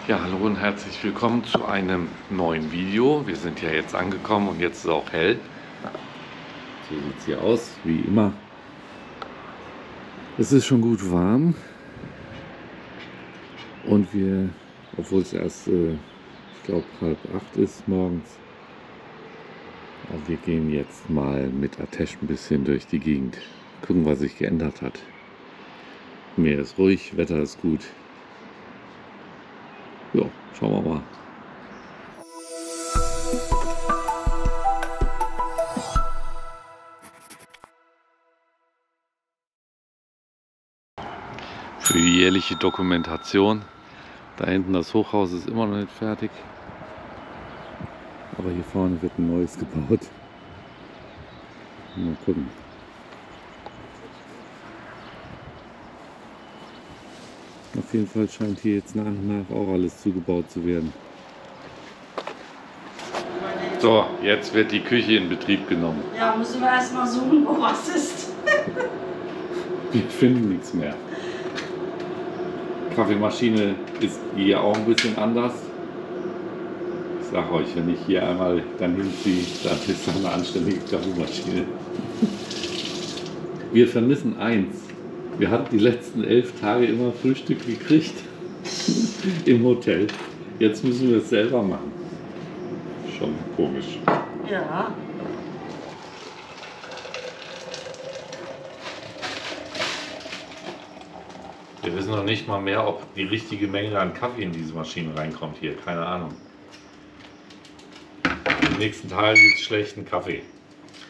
Ja, hallo und herzlich willkommen zu einem neuen Video. Wir sind ja jetzt angekommen und jetzt ist es auch hell. So sieht es hier aus, wie immer. Es ist schon gut warm und wir, obwohl es erst, ich glaube, 7:30 ist morgens, aber wir gehen jetzt mal mit Atesh ein bisschen durch die Gegend, gucken, was sich geändert hat. Meer ist ruhig, Wetter ist gut. Ja, schauen wir mal. Für die jährliche Dokumentation. Da hinten das Hochhaus ist immer noch nicht fertig. Aber hier vorne wird ein neues gebaut. Mal gucken. Auf jeden Fall scheint hier jetzt nach und nach auch alles zugebaut zu werden. So, jetzt wird die Küche in Betrieb genommen. Ja, müssen wir erstmal suchen, wo was ist. Wir finden nichts mehr. Kaffeemaschine ist hier auch ein bisschen anders. Ich sag euch, wenn ich hier einmal dann hinziehe, dann ist das eine anständige Kaffeemaschine. Wir vermissen eins. Wir hatten die letzten 11 Tage immer Frühstück gekriegt im Hotel. Jetzt müssen wir es selber machen. Schon komisch. Ja. Wir wissen noch nicht mal mehr, ob die richtige Menge an Kaffee in diese Maschine reinkommt hier. Keine Ahnung. Im nächsten Teil gibt es schlechten Kaffee.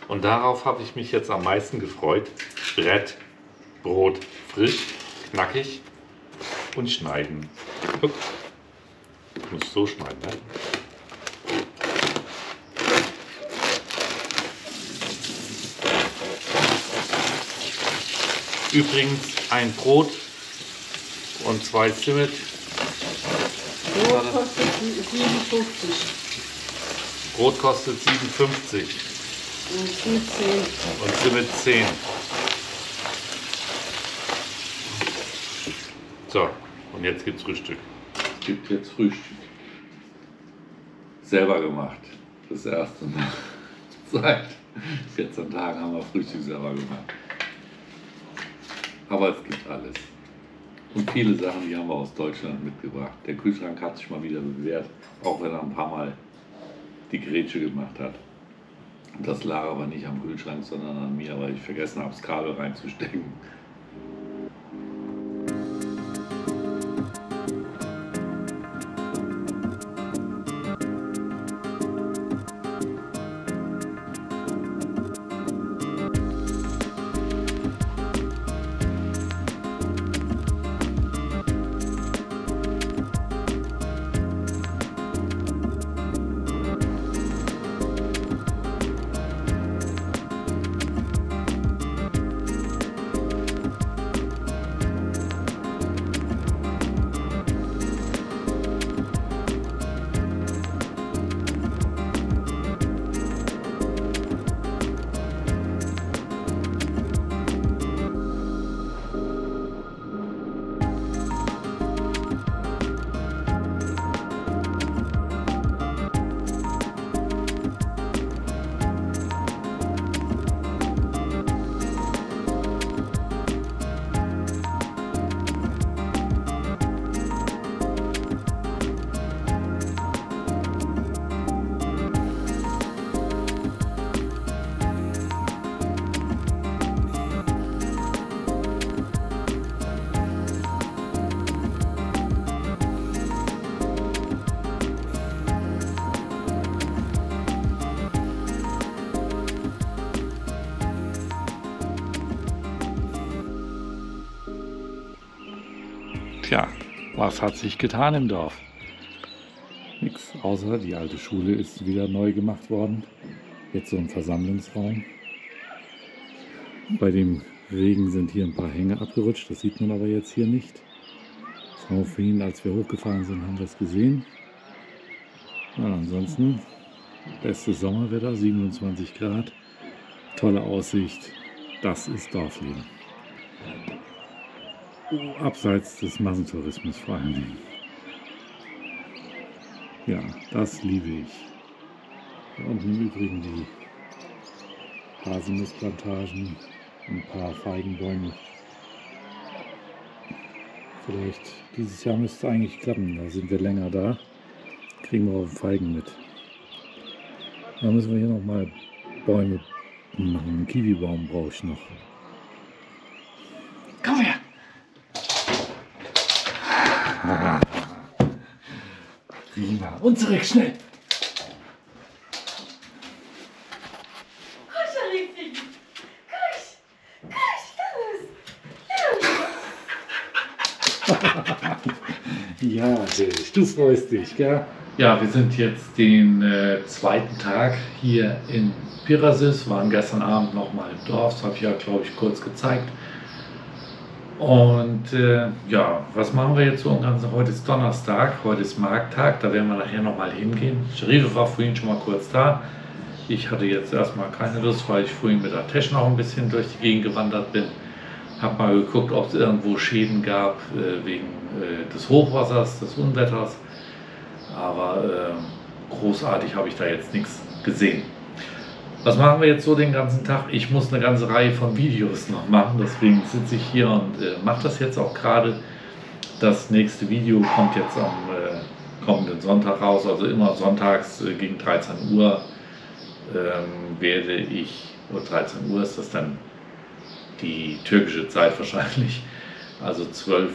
Und darauf habe ich mich jetzt am meisten gefreut. Brot frisch, knackig und schneiden. Guck. Ich muss so schneiden, ne? Übrigens ein Brot und 2 Zimmet. Brot kostet 57. Brot kostet 57 Und Zimmet 10. und Zimmet 10. So, und jetzt gibt's Frühstück. Es gibt jetzt Frühstück. Selber gemacht. Das erste Mal. Seit 14 Tagen haben wir Frühstück selber gemacht. Aber es gibt alles. Und viele Sachen, die haben wir aus Deutschland mitgebracht. Der Kühlschrank hat sich mal wieder bewährt, auch wenn er ein paar Mal die Grätsche gemacht hat. Das lag aber nicht am Kühlschrank, sondern an mir, weil ich vergessen habe, das Kabel reinzustecken. Tja, was hat sich getan im Dorf? Nix, außer die alte Schule ist wieder neu gemacht worden. Jetzt so ein Versammlungsraum. Bei dem Regen sind hier ein paar Hänge abgerutscht, das sieht man aber jetzt hier nicht. Das haben wir vorhin, als wir hochgefahren sind, haben wir es gesehen. Ja, ansonsten bestes Sommerwetter, 27 Grad, tolle Aussicht, das ist Dorfleben. Abseits des Massentourismus vor allen Dingen. Ja, das liebe ich. Hier unten im Übrigen die Haselnussplantagen, ein paar Feigenbäume. Vielleicht dieses Jahr müsste es eigentlich klappen, da sind wir länger da, kriegen wir auch Feigen mit. Da müssen wir hier nochmal Bäume machen, einen Kiwibaum brauche ich noch. Komm her. Prima. Und zurück, schnell! Ja, du freust dich, gell? Ja, wir sind jetzt den zweiten Tag hier in Pirasys, waren gestern Abend noch mal im Dorf, das habe ich ja, glaube ich, kurz gezeigt. Und ja, was machen wir jetzt so im Ganzen? Heute ist Donnerstag, heute ist Markttag, da werden wir nachher noch mal hingehen. Sherife war vorhin schon mal kurz da. Ich hatte jetzt erstmal keine Lust, weil ich vorhin mit der Tasche noch ein bisschen durch die Gegend gewandert bin. Habe mal geguckt, ob es irgendwo Schäden gab wegen des Hochwassers, des Unwetters. Aber großartig habe ich da jetzt nichts gesehen. Was machen wir jetzt so den ganzen Tag? Ich muss eine ganze Reihe von Videos noch machen, deswegen sitze ich hier und mache das jetzt auch gerade. Das nächste Video kommt jetzt am kommenden Sonntag raus, also immer sonntags gegen 13 Uhr werde ich, oder 13 Uhr ist das dann die türkische Zeit wahrscheinlich, also 12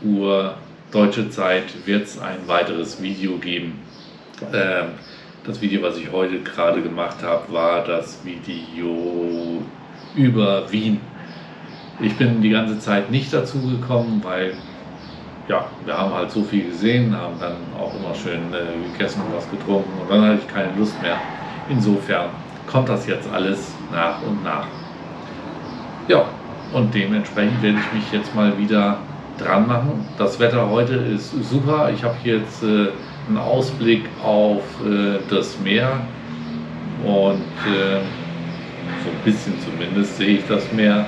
Uhr deutsche Zeit wird es ein weiteres Video geben. Das Video, was ich heute gerade gemacht habe, war das Video über Wien. Ich bin die ganze Zeit nicht dazu gekommen, weil ja, wir haben halt so viel gesehen, haben dann auch immer schön gegessen und was getrunken und dann hatte ich keine Lust mehr. Insofern kommt das jetzt alles nach und nach. Ja, und dementsprechend werde ich mich jetzt mal wieder dran machen. Das Wetter heute ist super. Ich habe jetzt einen Ausblick auf das Meer und so ein bisschen zumindest sehe ich das Meer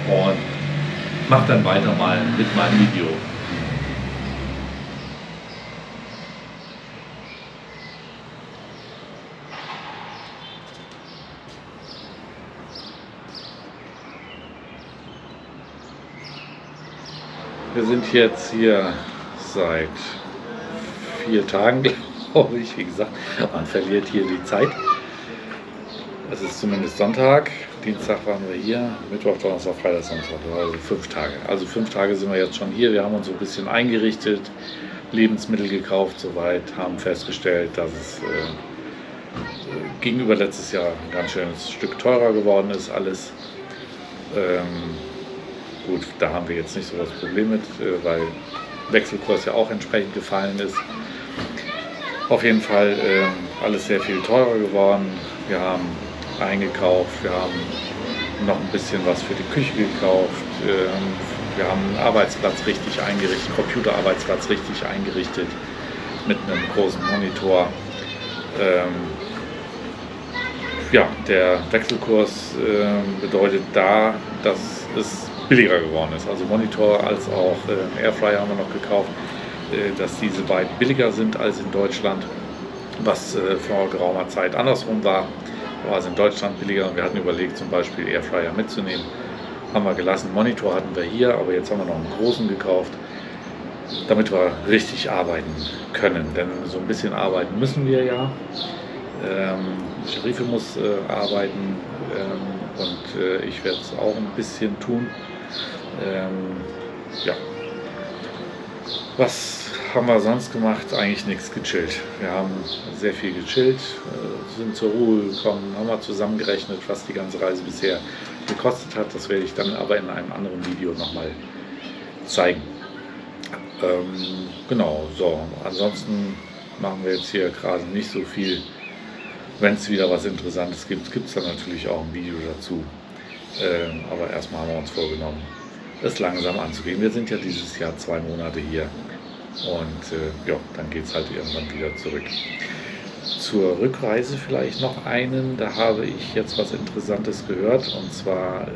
und mache dann weiter mal mit meinem Video. Wir sind jetzt hier seit 4 Tagen, glaube ich. Wie gesagt, man verliert hier die Zeit. Es ist zumindest Sonntag. Dienstag waren wir hier, Mittwoch, Donnerstag, Freitag, Samstag, also 5 Tage. Also 5 Tage sind wir jetzt schon hier. Wir haben uns so ein bisschen eingerichtet, Lebensmittel gekauft soweit, haben festgestellt, dass es gegenüber letztes Jahr ein ganz schönes Stück teurer geworden ist alles. Gut, da haben wir jetzt nicht so das Problem mit, weil Wechselkurs ja auch entsprechend gefallen ist. Auf jeden Fall alles sehr viel teurer geworden. Wir haben eingekauft, wir haben noch ein bisschen was für die Küche gekauft. Wir haben einen Arbeitsplatz richtig eingerichtet, Computerarbeitsplatz richtig eingerichtet mit einem großen Monitor. Ja, der Wechselkurs bedeutet da, dass es billiger geworden ist. Also Monitor als auch Airfryer haben wir noch gekauft, dass diese beiden billiger sind als in Deutschland, was vor geraumer Zeit andersrum war. War es in Deutschland billiger und wir hatten überlegt, zum Beispiel Airfryer mitzunehmen. Haben wir gelassen. Monitor hatten wir hier, aber jetzt haben wir noch einen großen gekauft, damit wir richtig arbeiten können. Denn so ein bisschen arbeiten müssen wir ja. Sherife muss arbeiten und ich werde es auch ein bisschen tun. Ja. Was haben wir sonst gemacht? Eigentlich nichts, gechillt. Wir haben sehr viel gechillt, sind zur Ruhe gekommen, haben mal zusammengerechnet, was die ganze Reise bisher gekostet hat. Das werde ich dann aber in einem anderen Video nochmal zeigen. Genau, so. Ansonsten machen wir jetzt hier gerade nicht so viel. Wenn es wieder was Interessantes gibt, gibt es dann natürlich auch ein Video dazu. Aber erstmal haben wir uns vorgenommen, es langsam anzugehen. Wir sind ja dieses Jahr 2 Monate hier und ja, dann geht es halt irgendwann wieder zurück. Zur Rückreise vielleicht noch einen, da habe ich jetzt was Interessantes gehört und zwar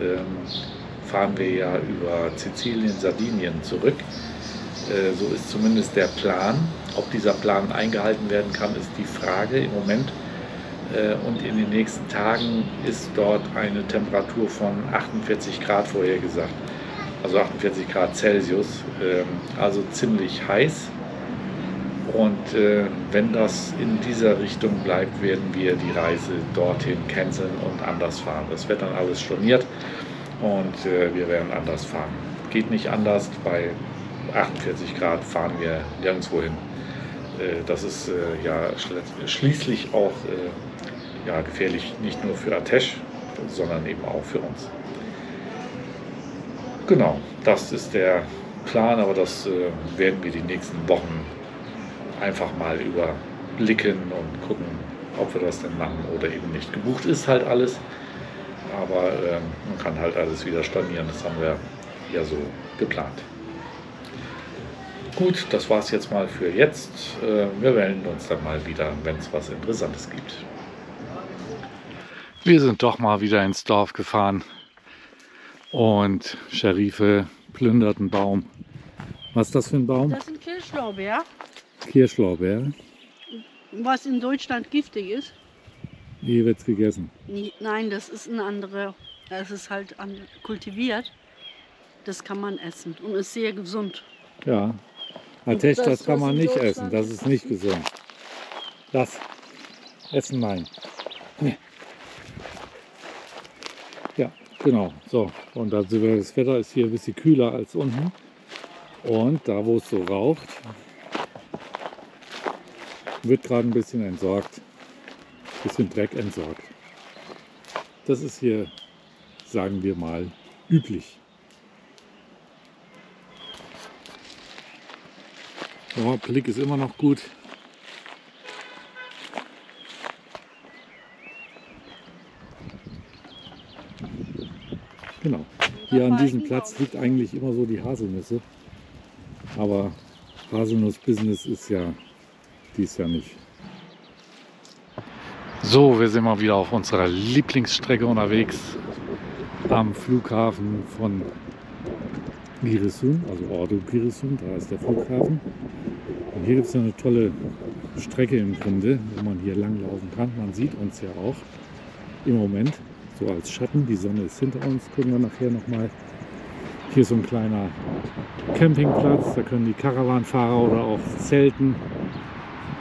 fahren wir ja über Sizilien, Sardinien zurück. So ist zumindest der Plan. Ob dieser Plan eingehalten werden kann, ist die Frage im Moment. Und in den nächsten Tagen ist dort eine Temperatur von 48 Grad vorhergesagt. Also 48 Grad Celsius, also ziemlich heiß. Und wenn das in dieser Richtung bleibt, werden wir die Reise dorthin canceln und anders fahren. Das wird dann alles storniert und wir werden anders fahren. Geht nicht anders, bei 48 Grad fahren wir nirgendwo hin. Das ist ja schließlich auch ja, gefährlich, nicht nur für Ateş, sondern eben auch für uns. Genau, das ist der Plan, aber das werden wir die nächsten Wochen einfach mal überblicken und gucken, ob wir das denn machen oder eben nicht. Gebucht ist halt alles, aber man kann halt alles wieder stornieren, das haben wir ja so geplant. Gut, das war es jetzt mal für jetzt. Wir melden uns dann mal wieder, wenn es was Interessantes gibt. Wir sind doch mal wieder ins Dorf gefahren und Scherife plündert einen Baum. Was ist das für ein Baum? Das sind Kirschlorbeer, Kirschlorbeer. was in Deutschland giftig ist. Hier wird es gegessen. Nein, das ist ein anderer. Das ist halt kultiviert. Das kann man essen und ist sehr gesund. Ja, Ateş, das, das kann was man in nicht Deutschland essen. Das ist nicht gesund. Das Essen nein. Nee. Ja, genau. So, und das Wetter ist hier ein bisschen kühler als unten. Und da, wo es so raucht, wird gerade ein bisschen entsorgt. Ein bisschen Dreck entsorgt. Das ist hier, sagen wir mal, üblich. Ja, Blick ist immer noch gut. Genau. Hier an diesem Platz liegt eigentlich immer so die Haselnüsse. Aber Haselnuss-Business ist ja dies Jahr nicht. So, wir sind mal wieder auf unserer Lieblingsstrecke unterwegs am Flughafen von Giresun, also Ordu Giresun, da ist der Flughafen. Und hier gibt es eine tolle Strecke im Grunde, wo man hier langlaufen kann. Man sieht uns ja auch im Moment so als Schatten. Die Sonne ist hinter uns, gucken wir nachher nochmal. Hier ist so ein kleiner Campingplatz, da können die Karawanfahrer oder auch Zelten,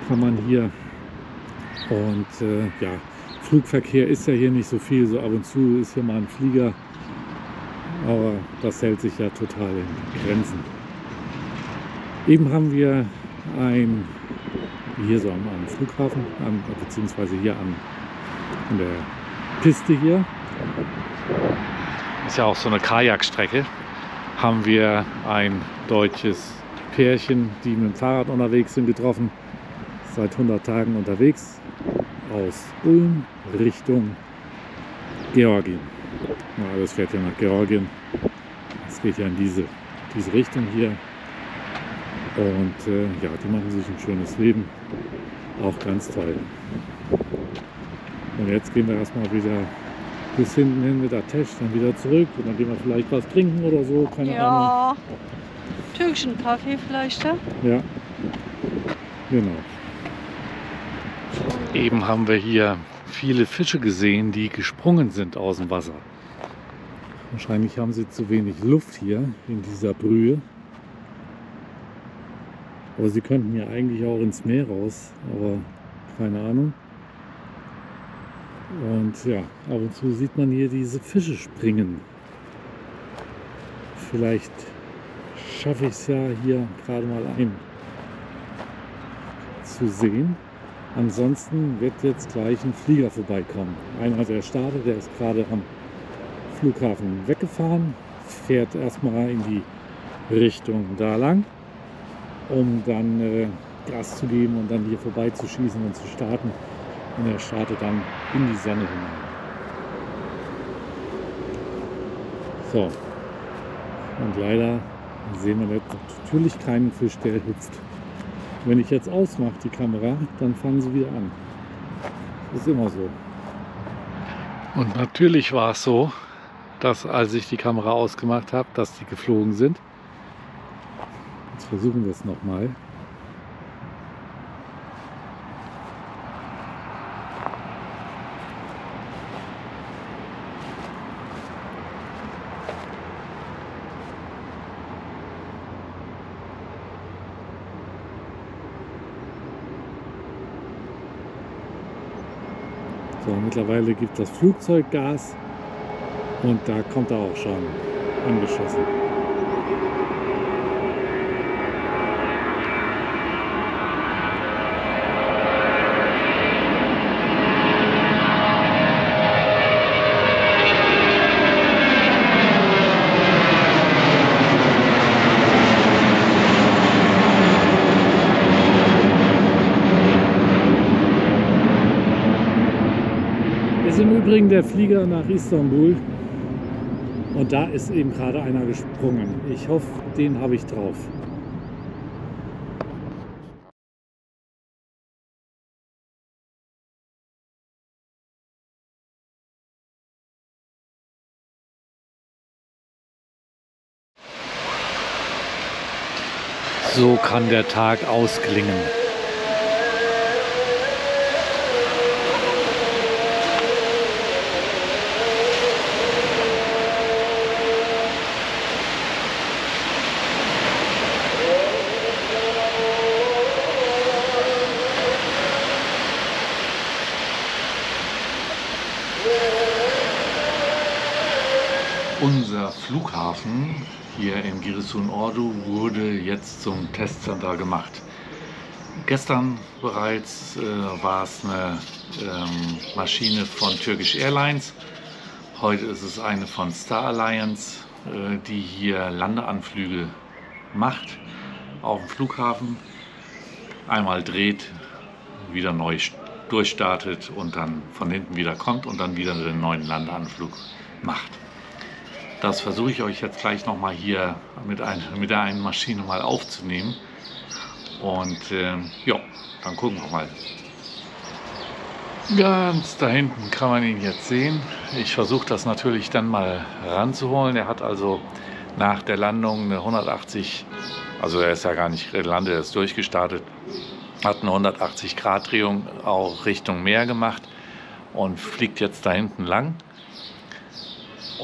kann man hier. Und ja, Flugverkehr ist ja hier nicht so viel, so ab und zu ist hier mal ein Flieger. Aber das hält sich ja total in Grenzen. Eben haben wir hier so am Flughafen, beziehungsweise hier an der Piste hier, ist ja auch so eine Kajakstrecke, haben wir ein deutsches Pärchen, die mit dem Fahrrad unterwegs sind, getroffen. Seit 100 Tagen unterwegs aus Ulm Richtung Georgien. Ja, das fährt ja nach Georgien. Es geht ja in diese Richtung hier. Und ja, die machen sich ein schönes Leben. Auch ganz toll. Und jetzt gehen wir erstmal wieder bis hinten hin mit Ateş, dann wieder zurück. Und dann gehen wir vielleicht was trinken oder so. Keine Ahnung. Türkischen Kaffee vielleicht, ja? Ja, genau. Eben haben wir hier viele Fische gesehen, die gesprungen sind aus dem Wasser. Wahrscheinlich haben sie zu wenig Luft hier in dieser Brühe. Aber sie könnten ja eigentlich auch ins Meer raus, aber keine Ahnung. Und ja, ab und zu sieht man hier diese Fische springen. Vielleicht schaffe ich es ja hier gerade mal einen zu sehen. Ansonsten wird jetzt gleich ein Flieger vorbeikommen. Einer, der startet, der ist gerade am Flughafen weggefahren, fährt erstmal in die Richtung da lang, um dann Gas zu geben und dann hier vorbei zu schießen und zu starten. Und er startet dann in die Sonne hinein. So, und leider sehen wir jetzt natürlich keinen Fisch, der hüpft. Wenn ich jetzt ausmache die Kamera, dann fangen sie wieder an. Das ist immer so. Und natürlich war es so, dass als ich die Kamera ausgemacht habe, dass die geflogen sind. Jetzt versuchen wir es nochmal. So, mittlerweile gibt das Flugzeug Gas und da kommt er auch schon angeschossen. Ist im Übrigen der Flieger nach Istanbul und da ist eben gerade einer gesprungen. Ich hoffe, den habe ich drauf. So kann der Tag ausklingen. Unser Flughafen hier in Giresun-Ordu wurde jetzt zum Testcenter gemacht. Gestern bereits war es eine Maschine von Turkish Airlines. Heute ist es eine von Star Alliance, die hier Landeanflüge macht auf dem Flughafen. Einmal dreht, wieder neu durchstartet und dann von hinten wieder kommt und dann wieder den neuen Landeanflug macht. Das versuche ich euch jetzt gleich nochmal hier mit der einen Maschine mal aufzunehmen. Und ja, dann gucken wir mal. Ganz da hinten kann man ihn jetzt sehen. Ich versuche das natürlich dann mal ranzuholen. Er hat also nach der Landung eine 180, also er ist ja gar nicht gelandet, er ist durchgestartet, hat eine 180-Grad-Drehung auch Richtung Meer gemacht und fliegt jetzt da hinten lang.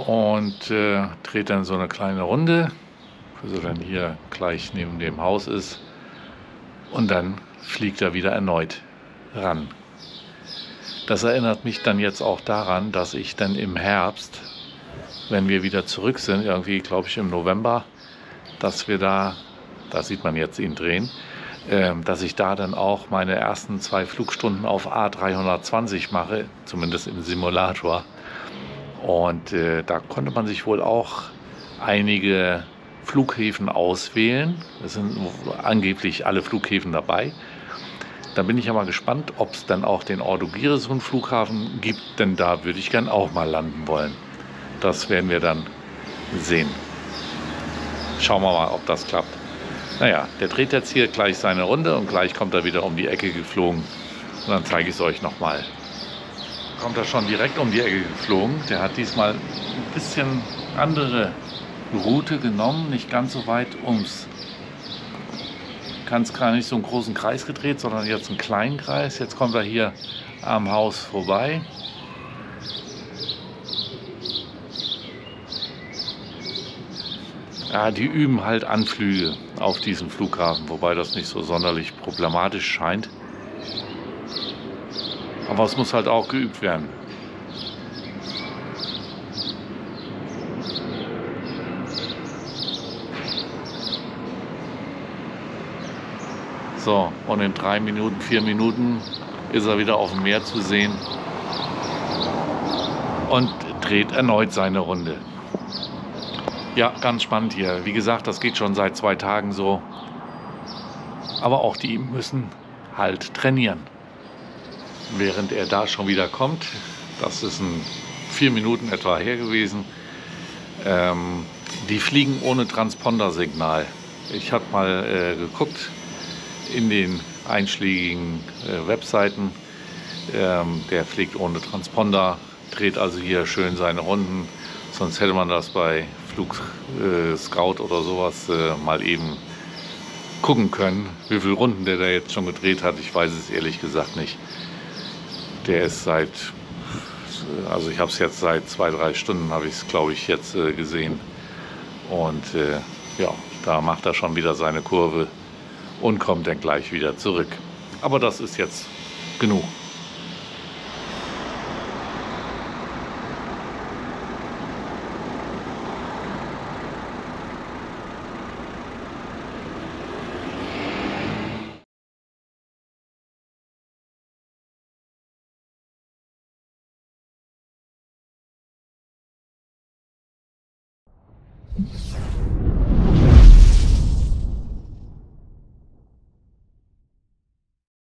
Und dreht dann so eine kleine Runde, bis er dann hier gleich neben dem Haus ist. Und dann fliegt er wieder erneut ran. Das erinnert mich dann jetzt auch daran, dass ich dann im Herbst, wenn wir wieder zurück sind, irgendwie glaube ich im November, dass wir da sieht man jetzt ihn drehen, dass ich da dann auch meine ersten 2 Flugstunden auf A320 mache, zumindest im Simulator. Und da konnte man sich wohl auch einige Flughäfen auswählen. Es sind angeblich alle Flughäfen dabei. Da bin ich ja mal gespannt, ob es dann auch den Ordu Giresun Flughafen gibt, denn da würde ich gern auch mal landen wollen. Das werden wir dann sehen. Schauen wir mal, ob das klappt. Naja, der dreht jetzt hier gleich seine Runde und gleich kommt er wieder um die Ecke geflogen. Und dann zeige ich es euch nochmal. Kommt er schon direkt um die Ecke geflogen. Der hat diesmal ein bisschen andere Route genommen, nicht ganz so weit gar nicht so einen großen Kreis gedreht, sondern jetzt einen kleinen Kreis. Jetzt kommt er hier am Haus vorbei. Ja, die üben halt Anflüge auf diesen Flughafen, wobei das nicht so sonderlich problematisch scheint. Aber es muss halt auch geübt werden. So, und in 3 Minuten, 4 Minuten ist er wieder auf dem Meer zu sehen und dreht erneut seine Runde. Ja, ganz spannend hier. Wie gesagt, das geht schon seit 2 Tagen so. Aber auch die müssen halt trainieren. Während er da schon wieder kommt, das ist in 4 Minuten etwa her gewesen, die fliegen ohne Transpondersignal. Ich habe mal geguckt in den einschlägigen Webseiten, der fliegt ohne Transponder, dreht also hier schön seine Runden, sonst hätte man das bei Flug Scout oder sowas mal eben gucken können, wie viele Runden der da jetzt schon gedreht hat. Ich weiß es ehrlich gesagt nicht. Der ist also ich habe es jetzt seit 2, 3 Stunden, habe ich es, glaube ich, jetzt gesehen. Und ja, da macht er schon wieder seine Kurve und kommt dann gleich wieder zurück. Aber das ist jetzt genug.